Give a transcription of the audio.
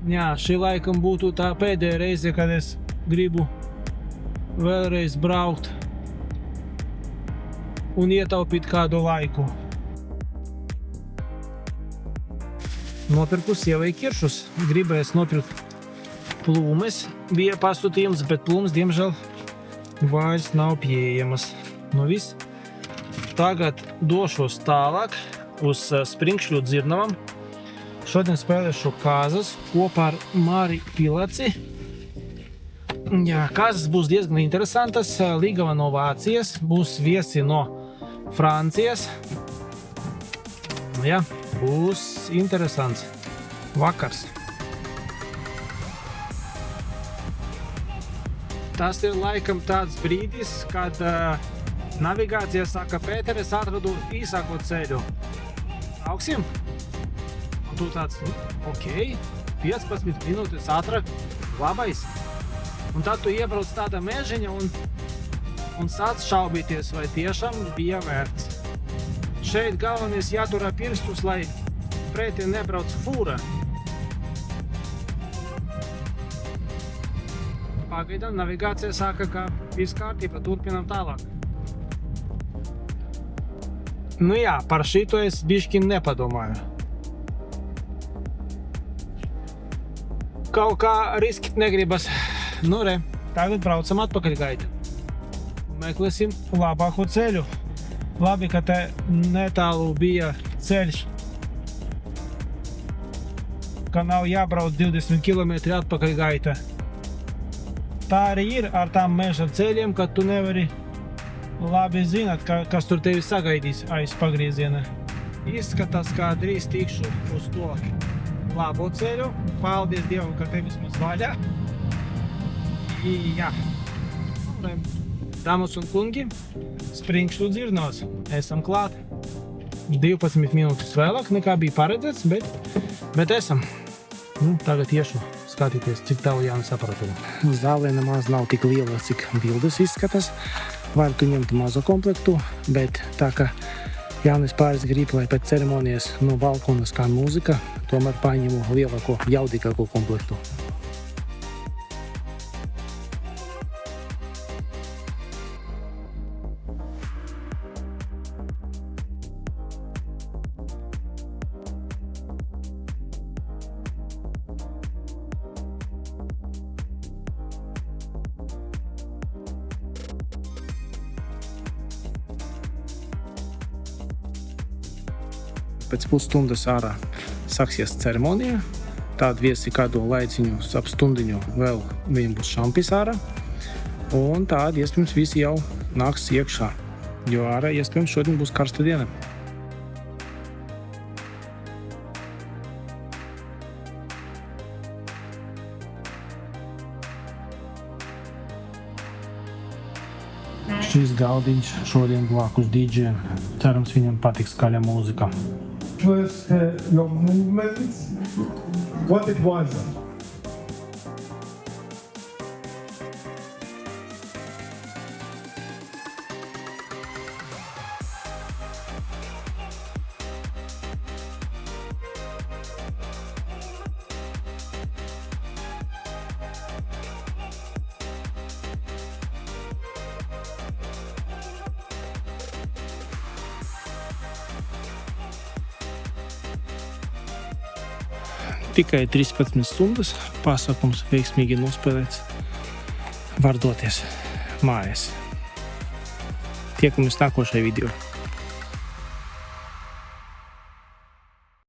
Jā, šī laikam būtu tā pēdējā reize, kad es gribu vēlreiz braukt un ietaupīt kādu laiku. Nopirku sievai kiršus. Gribēs nopirkt plūmes. Bija pasūtījums, bet plūmes, diemžēl, vairs nav pieejamas. Nu viss. Tagad došos tālāk uz Sprinkšļu dzirnavam. Šodien spēlēšu kāzas kopā ar Mari Pilaci. Jā, kāzas būs diezgan interesantas. Ligava no Vācijas, būs viesi no Francijas. Jā, būs interesants vakars. Tas ir laikam tāds brīdis, kad navigācija saka, Pēter, es atradu īsāko ceļu. Augsim? Un tu tāds, ok, 15 minūtes ātrāk, labais. Un tad tu iebrauc tādā mežiņa un sāc šaubīties, vai tiešām bija vērts. Šeit galvenais jāturā pirstus, lai pretī nebrauc fūra. Pagaidām navigācija saka, ka viss kārtībā, turpinām tālāk. Nu jā, par šito es bišķi nepadomāju. Kaut kā riskit negribas. Nu re, tagad braucam atpakaļ gaita. Meklēsim labāko ceļu. Labi, ka te netālu bija ceļš, ka nav jābrauc 20 km atpakaļ gaita. Tā arī ir ar tām meža ceļiem, ka tu nevari labi zināt, kas tur tevi sagaidīs aiz pagrieziena. Izskatās, kā drīz tikšu uz to labo ceļu. Paldies Dievam, ka te vismaz vaļā. Jā. Dāmas un kungi, Sprinkšļu dzirnavas. Esam klāt. 12 minūtes vēlāk nekā bija paredzēts, bet esam. Nu, tagad iešu skatīties, cik tālu Jānis aparatūra. Zālē nemaz nav tik liela, cik bildes izskatās. Varētu ņemt mazo komplektu, bet tā kā Jānis pāris grib, lai pēc ceremonijas no balkona skan mūzika, tomēr paņemu lielāko, jaudīgāko komplektu. Pēc pusstundas ārā sāksies ceremonija. Tāda viesi kādu laiciņu, ap stundiņu vēl viņam būs šampis ārā. Un tāda iespējams visi jau nāks iekšā, jo ārā iespējams šodien būs karsta diena. Šis galdiņš šodien blakus dīdžiem. Cerams, viņam patiks skaļa mūzika. First, your movements, what it was. Tikai 13 stundas pasākums veiksmīgi nospēlēts. Var doties mājās. Tiekamies nākošajā video.